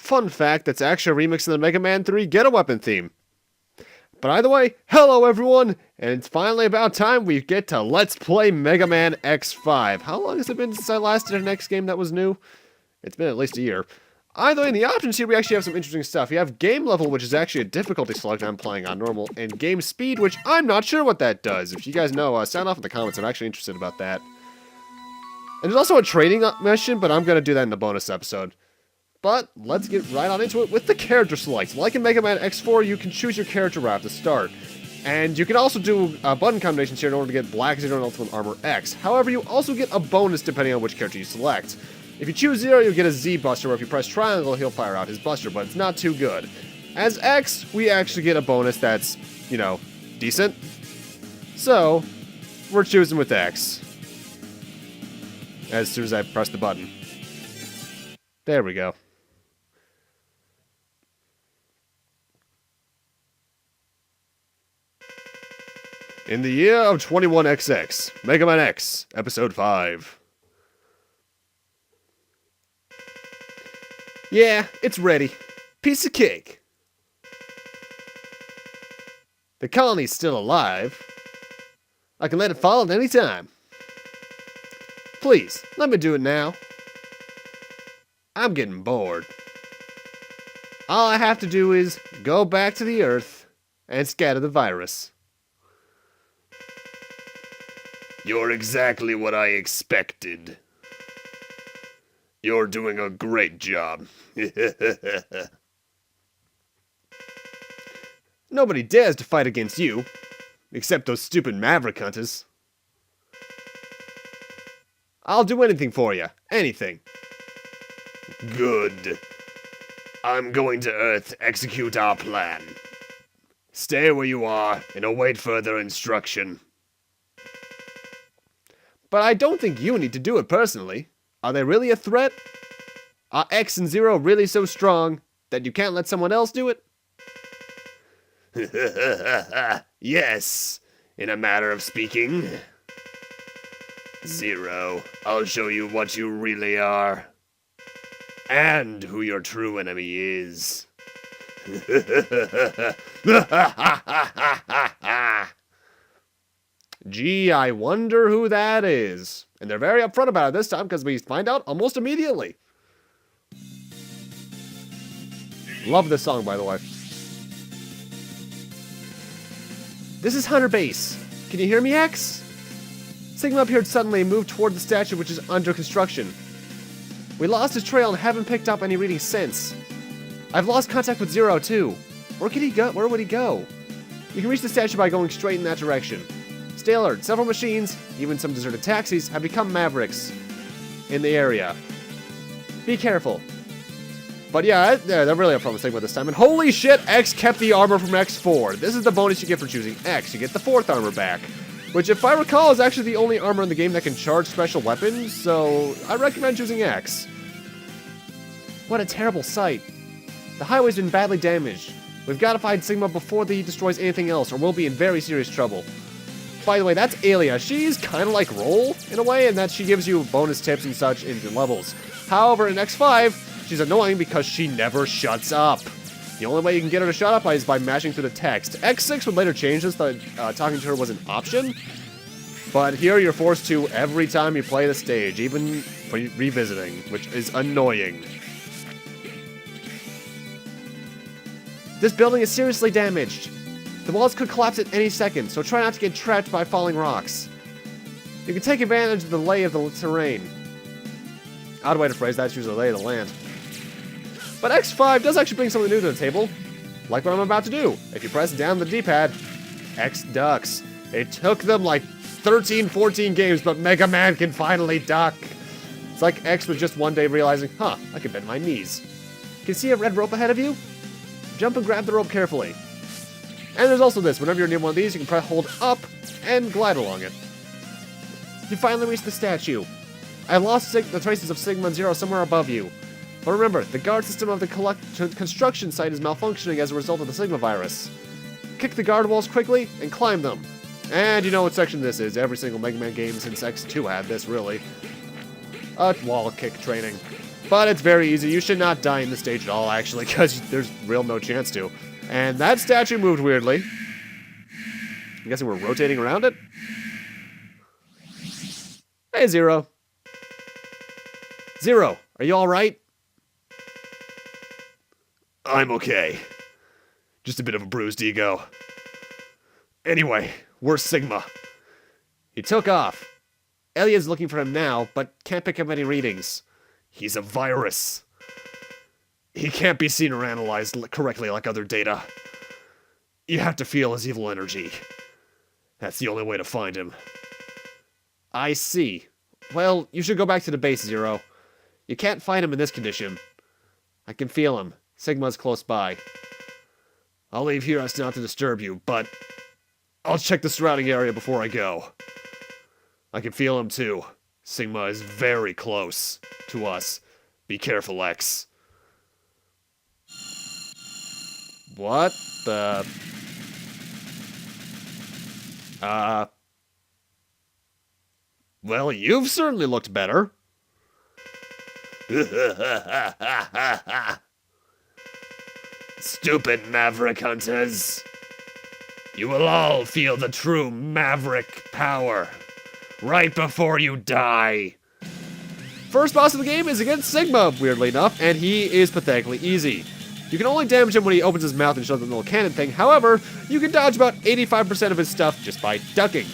Fun fact, that's actually a remix of the Mega Man 3 Get a Weapon theme. But either way, hello everyone, and it's finally about time we get to Let's Play Mega Man X5. How long has it been since I last did an X game that was new? It's been at least a year. Either way, in the options here, we actually have some interesting stuff. You have game level, which is actually a difficulty select I'm playing on normal, and game speed, which I'm not sure what that does. If you guys know, sound off in the comments. I'm actually interested about that. And there's also a training mission, but I'm going to do that in a bonus episode. But let's get right on into it with the character select. Like in Mega Man X4, you can choose your character route to start. And you can also do button combinations here in order to get Black 0 and Ultimate Armor X. However, you also get a bonus depending on which character you select. If you choose 0, you'll get a Z Buster, where if you press triangle, he'll fire out his Buster, but it's not too good. As X, we actually get a bonus that's, you know, decent. So, we're choosing with X. As soon as I press the button. There we go. In the year of 21XX, Mega Man X, Episode 5. Yeah, it's ready. Piece of cake. The colony's still alive. I can let it fall at any time. Please, let me do it now. I'm getting bored. All I have to do is go back to the Earth and scatter the virus. You're exactly what I expected. You're doing a great job. Nobody dares to fight against you, except those stupid Maverick hunters. I'll do anything for you. Anything. Good. I'm going to Earth to execute our plan. Stay where you are and await further instruction. But I don't think you need to do it personally. Are they really a threat? Are X and 0 really so strong that you can't let someone else do it? Yes, in a matter of speaking. 0, I'll show you what you really are. And who your true enemy is. Gee, I wonder who that is. And they're very upfront about it this time because we find out almost immediately. Love this song, by the way. This is Hunter Base. Can you hear me, X? Sigma appeared suddenly and moved toward the statue, which is under construction. We lost his trail and haven't picked up any readings since. I've lost contact with 0 too. Where could he go? Where would he go? You can reach the statue by going straight in that direction. Stay alert. Several machines, even some deserted taxis, have become Mavericks in the area. Be careful. But yeah, they're really upfront with Sigma this time. And holy shit, X kept the armor from X4. This is the bonus you get for choosing X. You get the 4th armor back. Which, if I recall, is actually the only armor in the game that can charge special weapons. So, I recommend choosing X. What a terrible sight. The highway's been badly damaged. We've got to find Sigma before he destroys anything else, or we'll be in very serious trouble. By the way, that's Alia. She's kind of like Roll, in a way, in that she gives you bonus tips and such in the levels. However, in X5, she's annoying because she never shuts up. The only way you can get her to shut up is by mashing through the text. X6 would later change this, that talking to her was an option. But here you're forced to every time you play the stage, even for revisiting, which is annoying. This building is seriously damaged. The walls could collapse at any second, so try not to get trapped by falling rocks. You can take advantage of the lay of the terrain. Odd way to phrase that, use the lay of the land. But X5 does actually bring something new to the table, like what I'm about to do. If you press down the D-pad, X ducks. It took them like 13, 14 games, but Mega Man can finally duck. It's like X was just one day realizing, huh, I can bend my knees. Can you see a red rope ahead of you? Jump and grab the rope carefully. And there's also this, whenever you're near one of these, you can press hold up and glide along it. You finally reach the statue. I lost the traces of Sigma and 0 somewhere above you. But remember, the guard system of the construction site is malfunctioning as a result of the Sigma virus. Kick the guard walls quickly and climb them. And you know what section this is. Every single Mega Man game since X2 had this, really. Wall kick training. But it's very easy. You should not die in this stage at all, actually, because there's no chance to. And that statue moved weirdly. I'm guessing we're rotating around it. Hey, Zero. Zero, are you all right? I'm okay. Just a bit of a bruised ego. Anyway, where's Sigma? He took off. Alia's looking for him now, but can't pick up any readings. He's a virus. He can't be seen or analyzed correctly like other data. You have to feel his evil energy. That's the only way to find him. I see. Well, you should go back to the base, Zero. You can't find him in this condition. I can feel him. Sigma's close by. I'll leave here as not to disturb you, but I'll check the surrounding area before I go. I can feel him too. Sigma is very close to us. Be careful, X. What the... Well, you've certainly looked better. Stupid Maverick Hunters. You will all feel the true Maverick power right before you die. First boss of the game is against Sigma, weirdly enough, and he is pathetically easy. You can only damage him when he opens his mouth and shows the little cannon thing. However, you can dodge about 85% of his stuff just by ducking.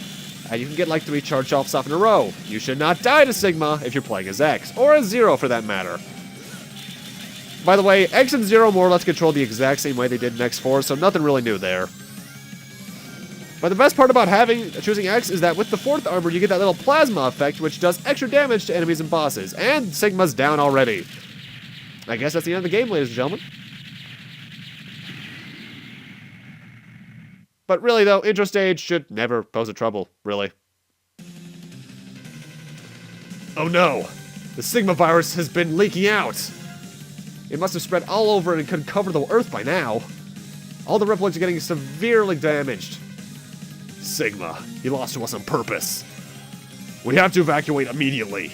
And you can get like 3 charge offs off in a row. You should not die to Sigma if you're playing as X, or as Zero for that matter. By the way, X and Zero more or less control the exact same way they did in X4, so nothing really new there. But the best part about choosing X is that with the 4th armor, you get that little plasma effect, which does extra damage to enemies and bosses. And Sigma's down already. I guess that's the end of the game, ladies and gentlemen. But really, though, intro stage should never pose a trouble, really. Oh no! The Sigma virus has been leaking out! It must have spread all over and could cover the Earth by now. All the Reploids are getting severely damaged. Sigma, you lost to us on purpose. We have to evacuate immediately.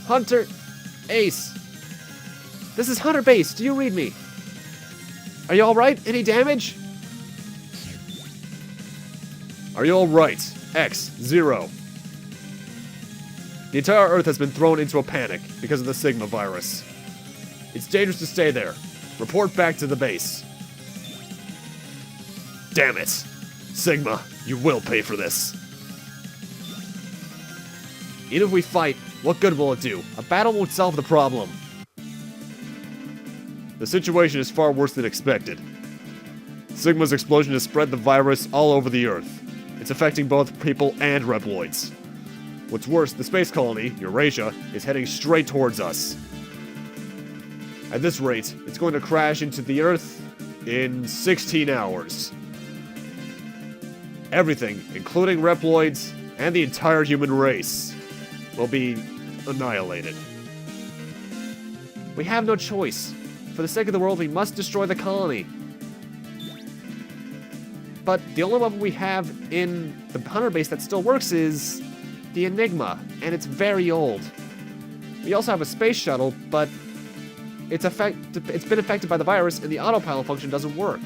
Hunter, Ace. This is Hunter Base, do you read me? Are you alright? Any damage? Are you alright? X, Zero. The entire Earth has been thrown into a panic because of the Sigma virus. It's dangerous to stay there. Report back to the base. Damn it. Sigma, you will pay for this. Even if we fight, what good will it do? A battle won't solve the problem. The situation is far worse than expected. Sigma's explosion has spread the virus all over the Earth. It's affecting both people and Reploids. What's worse, the space colony, Eurasia, is heading straight towards us. At this rate, it's going to crash into the Earth in 16 hours. Everything, including Reploids and the entire human race, will be annihilated. We have no choice. For the sake of the world, we must destroy the colony. But the only weapon we have in the Hunter base that still works is the Enigma, and it's very old. We also have a space shuttle, but it's been affected by the virus, and the autopilot function doesn't work.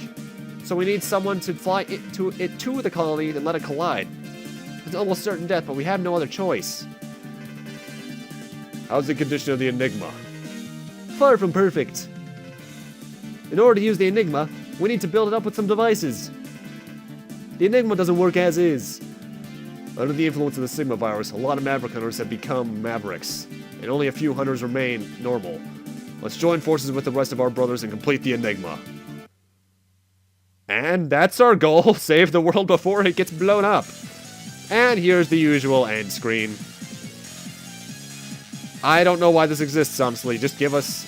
So we need someone to fly it to the colony and let it collide. It's almost certain death, but we have no other choice. How's the condition of the Enigma? Far from perfect. In order to use the Enigma, we need to build it up with some devices. The Enigma doesn't work as is. Under the influence of the Sigma virus, a lot of Maverick Hunters have become Mavericks, and only a few Hunters remain normal. Let's join forces with the rest of our brothers and complete the Enigma. And that's our goal, save the world before it gets blown up. And here's the usual end screen. I don't know why this exists, honestly. Just give us...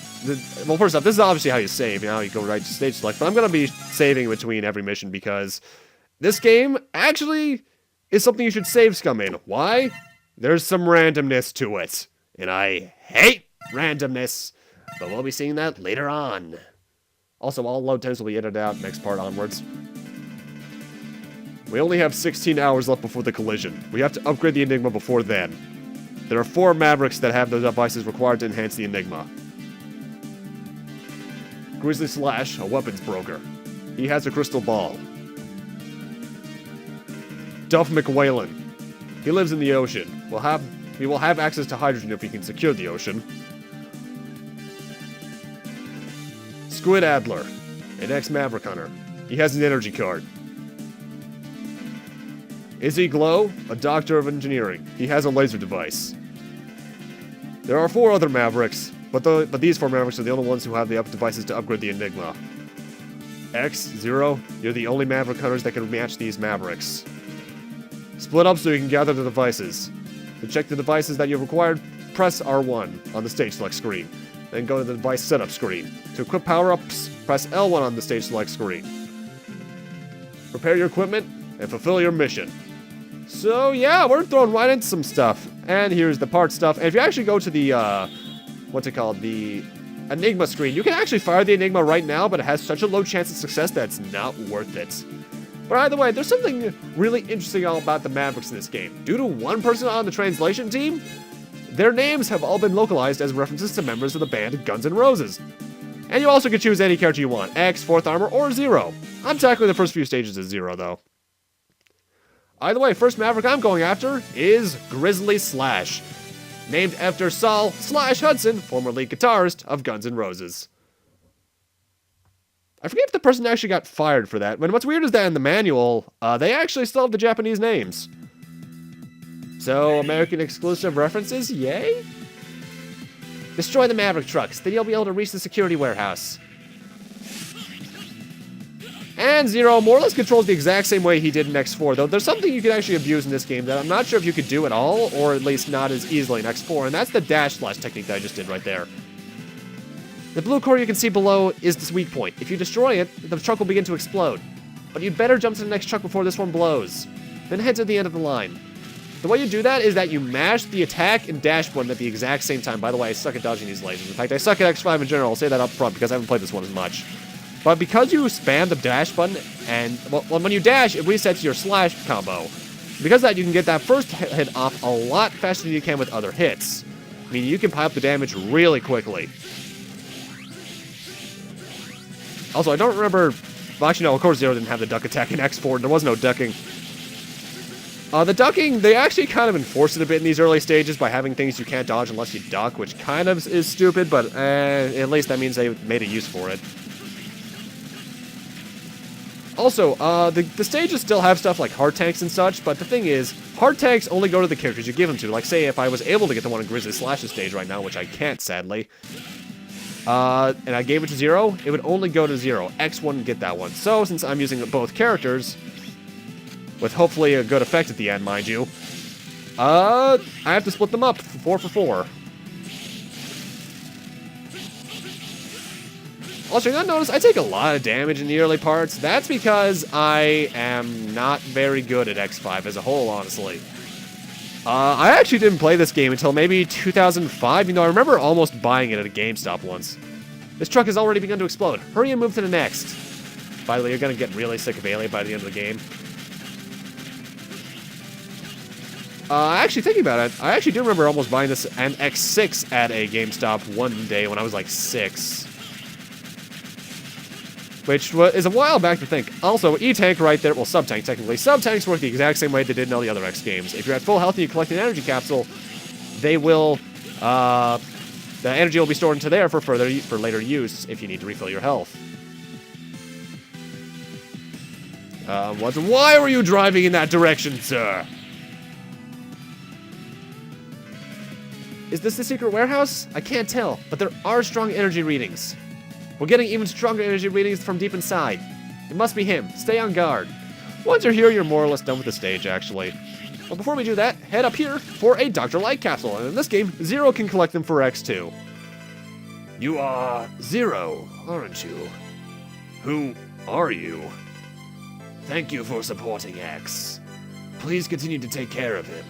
Well, first off, this is obviously how you save. You know, you go right to stage select. But I'm going to be saving between every mission because this game actually is something you should save scum in. Why? There's some randomness to it. And I hate randomness. But we'll be seeing that later on. Also, all load times will be edited out next part onwards. We only have 16 hours left before the collision. We have to upgrade the Enigma before then. There are 4 Mavericks that have the devices required to enhance the Enigma. Grizzly Slash, a weapons broker. He has a crystal ball. Duff McWhalen. He lives in the ocean. He will have access to hydrogen if he can secure the ocean. Squid Adler, an ex-Maverick hunter. He has an energy card. Izzy Glow, a doctor of engineering. He has a laser device. There are 4 other Mavericks, but these 4 Mavericks are the only ones who have the devices to upgrade the Enigma. X, Zero, you're the only Maverick hunters that can match these Mavericks. Split up so you can gather the devices. To check the devices that you've required, press R1 on the stage select screen. Then go to the device setup screen. To equip power-ups, press L1 on the stage select screen. Prepare your equipment and fulfill your mission. So yeah, we're throwing right into some stuff. And here's the part stuff. And if you actually go to the, the Enigma screen, you can actually fire the Enigma right now, but it has such a low chance of success that it's not worth it. But either way, there's something really interesting all about the Mavericks in this game. Due to one person on the translation team, their names have all been localized as references to members of the band Guns N' Roses. And you also can choose any character you want, X, 4th Armor, or Zero. I'm tackling the first few stages as Zero, though. Either way, first Maverick I'm going after is Grizzly Slash, named after Saul Slash Hudson, former lead guitarist of Guns N' Roses. I forget if the person actually got fired for that, but what's weird is that in the manual, they actually still have the Japanese names. So, American exclusive references, yay? Destroy the Maverick trucks, then you'll be able to reach the security warehouse. And Zero more or less controls the exact same way he did in X4, though there's something you can actually abuse in this game that I'm not sure if you could do at all, or at least not as easily in X4, and that's the dash slash technique that I just did right there. The blue core you can see below is this weak point. If you destroy it, the truck will begin to explode. But you'd better jump to the next truck before this one blows. Then head to the end of the line. The way you do that is that you mash the attack and dash button at the exact same time. By the way, I suck at dodging these lasers. In fact, I suck at X5 in general. I'll say that up front because I haven't played this one as much. But because you spam the dash button, and well, when you dash, it resets your slash combo. Because of that, you can get that first hit off a lot faster than you can with other hits. I mean, you can pile up the damage really quickly. Also, I don't remember... Well, actually, no, of course Zero didn't have the duck attack in X4. There was no ducking. The ducking, they actually kind of enforce it a bit in these early stages by having things you can't dodge unless you duck, which kind of is stupid, but at least that means they made a use for it. Also, the stages still have stuff like heart tanks and such, but the thing is, heart tanks only go to the characters you give them to. Like, say, if I was able to get the one in Grizzly Slashes stage right now, which I can't, sadly, and I gave it to Zero, it would only go to Zero. X wouldn't get that one. So, since I'm using both characters, with hopefully a good effect at the end, mind you, I have to split them up 4 for 4. Also, you're gonna notice I take a lot of damage in the early parts. That's because I am not very good at X5 as a whole, honestly. I actually didn't play this game until maybe 2005. You know, I remember almost buying it at a GameStop once. This truck has already begun to explode. Hurry and move to the next. By the way, you're gonna get really sick of Alia by the end of the game. Actually, thinking about it, I actually do remember almost buying this and X6 at a GameStop one day when I was like 6. Which is a while back to think. Also, E-Tank right there, well, Sub-Tank technically. Sub-Tanks work the exact same way they did in all the other X games. If you're at full health and you collect an energy capsule, they will, the energy will be stored into there for later use if you need to refill your health. Why were you driving in that direction, sir? Is this the secret warehouse? I can't tell, but there are strong energy readings. We're getting even stronger energy readings from deep inside. It must be him. Stay on guard. Once you're here, you're more or less done with the stage, actually. But before we do that, head up here for a Dr. Light capsule, and in this game, Zero can collect them for X2. You are Zero, aren't you? Who are you? Thank you for supporting X. Please continue to take care of him.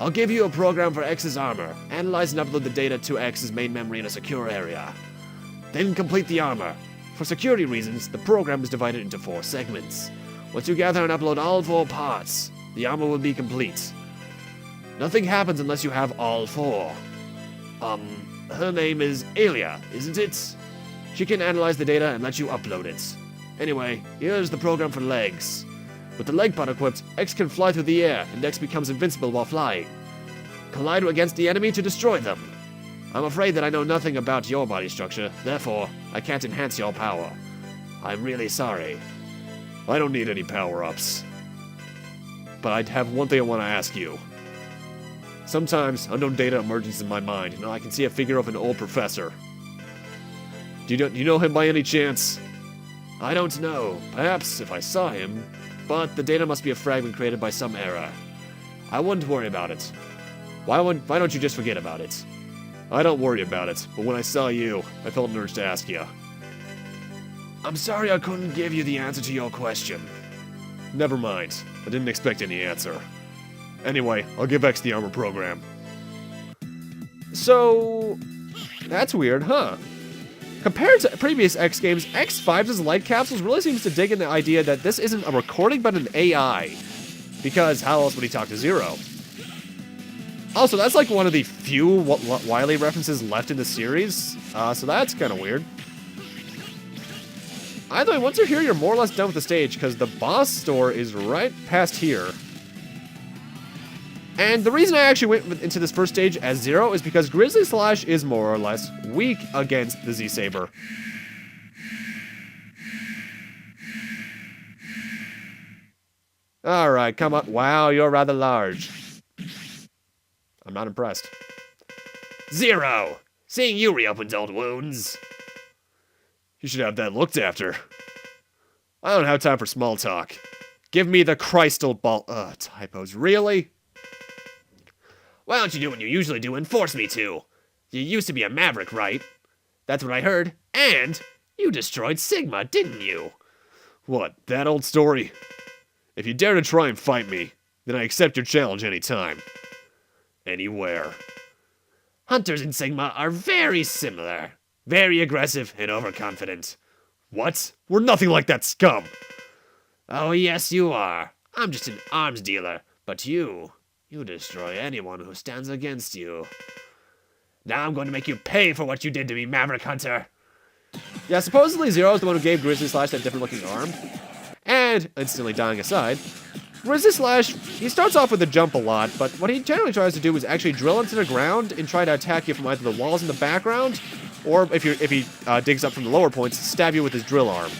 I'll give you a program for X's armor. Analyze and upload the data to X's main memory in a secure area. Then complete the armor. For security reasons, the program is divided into 4 segments. Once you gather and upload all 4 parts, the armor will be complete. Nothing happens unless you have all 4. Her name is Alia, isn't it? She can analyze the data and let you upload it. Anyway, here's the program for legs. With the leg pod equipped, X can fly through the air, and X becomes invincible while flying. Collide against the enemy to destroy them. I'm afraid that I know nothing about your body structure, therefore, I can't enhance your power. I'm really sorry. I don't need any power-ups. But I have one thing I want to ask you. Sometimes, unknown data emerges in my mind, and I can see a figure of an old professor. Do you know him by any chance? I don't know. Perhaps if I saw him, but the data must be a fragment created by some error. I wouldn't worry about it. Why don't you just forget about it? I don't worry about it, but when I saw you, I felt an urge to ask you. I'm sorry I couldn't give you the answer to your question. Never mind. I didn't expect any answer. Anyway, I'll give X the armor program. So, that's weird, huh? Compared to previous X games, X5's light capsules really seems to dig in the idea that this isn't a recording but an AI. Because how else would he talk to Zero? Also, that's like one of the few Wily references left in the series, so that's kind of weird. Either way, once you're here, you're more or less done with the stage, because the boss store is right past here. And the reason I actually went into this first stage as Zero is because Grizzly Slash is more or less weak against the Z-Saber. Alright, come on. Wow, you're rather large. I'm not impressed. Zero! Seeing you reopened old wounds. You should have that looked after. I don't have time for small talk. Give me the crystal ball. Typos. Really? Why don't you do what you usually do and force me to? You used to be a maverick, right? That's what I heard. And you destroyed Sigma, didn't you? What, that old story? If you dare to try and fight me, then I accept your challenge anytime. Anywhere. Hunters in Sigma are very similar. Very aggressive and overconfident. What? We're nothing like that scum. Oh, yes, you are. I'm just an arms dealer. But you destroy anyone who stands against you. Now I'm going to make you pay for what you did to me, Maverick Hunter. Yeah, supposedly Zero is the one who gave Grizzly Slash that different looking arm. And, instantly dying aside, Grizzly Slash, he starts off with a jump a lot, but what he generally tries to do is actually drill into the ground and try to attack you from either the walls in the background, or if he digs up from the lower points, stab you with his drill arm.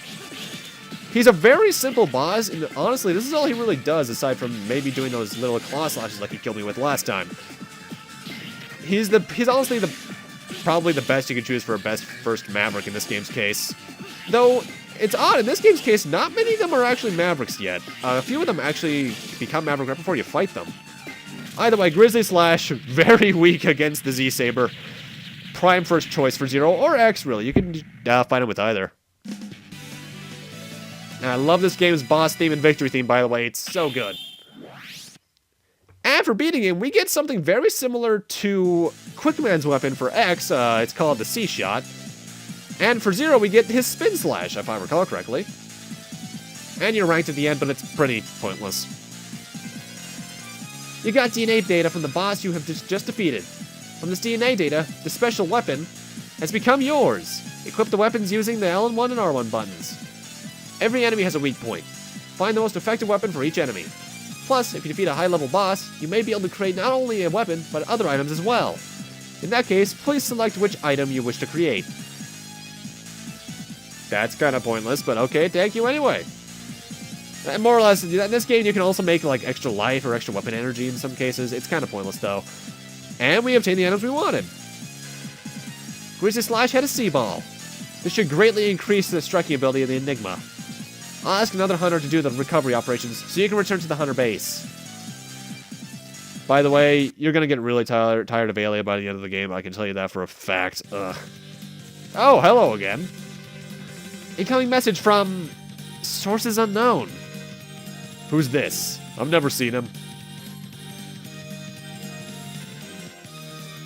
He's a very simple boss, and honestly, this is all he really does, aside from maybe doing those little claw slashes like he killed me with last time. He's honestly probably the best you could choose for a best first Maverick in this game's case. Though, it's odd, in this game's case, not many of them are actually Mavericks yet. A few of them actually become Maverick right before you fight them. Either way, Grizzly Slash, very weak against the Z-Saber. Prime first choice for Zero, or X, really. You can fight him with either. And I love this game's boss theme and victory theme, by the way. It's so good. And for beating him, we get something very similar to Quickman's weapon for X. It's called the C-Shot. And for Zero, we get his Spin Slash, if I recall correctly. And you're ranked at the end, but it's pretty pointless. You got DNA data from the boss you have just defeated. From this DNA data, the special weapon has become yours. Equip the weapons using the L1 and R1 buttons. Every enemy has a weak point. Find the most effective weapon for each enemy. Plus, if you defeat a high-level boss, you may be able to create not only a weapon, but other items as well. In that case, please select which item you wish to create. That's kind of pointless, but okay, thank you anyway. And more or less, in this game you can also make like extra life or extra weapon energy in some cases. It's kind of pointless though. And we obtained the items we wanted. Grizzly Slash had a C-Ball. This should greatly increase the striking ability of the Enigma. I'll ask another hunter to do the recovery operations so you can return to the hunter base. By the way, you're going to get really tired of Alia by the end of the game. I can tell you that for a fact. Ugh. Oh, hello again. Incoming message from sources unknown. Who's this? I've never seen him.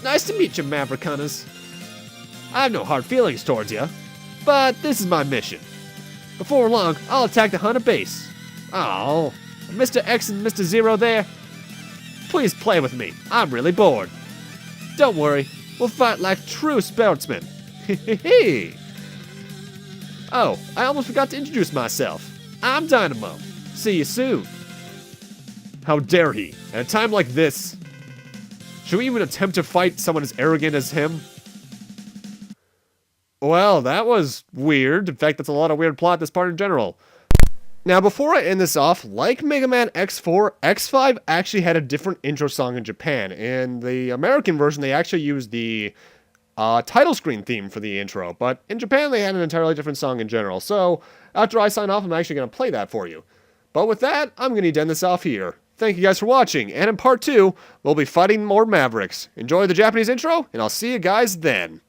Nice to meet you, Maverick Hunters. I have no hard feelings towards you, but this is my mission. Before long, I'll attack the hunter base. Oh, Mr. X and Mr. Zero there. Please play with me. I'm really bored. Don't worry. We'll fight like true sportsmen. Hehehe. Oh, I almost forgot to introduce myself. I'm Dynamo. See you soon. How dare he? At a time like this. Should we even attempt to fight someone as arrogant as him? Well, that was weird. In fact, that's a lot of weird plot this part in general. Now, before I end this off, like Mega Man X4, X5 actually had a different intro song in Japan. In the American version, they actually used the title screen theme for the intro. But in Japan, they had an entirely different song in general. So, after I sign off, I'm actually going to play that for you. But with that, I'm going to end this off here. Thank you guys for watching, and in part 2, we'll be fighting more Mavericks. Enjoy the Japanese intro, and I'll see you guys then.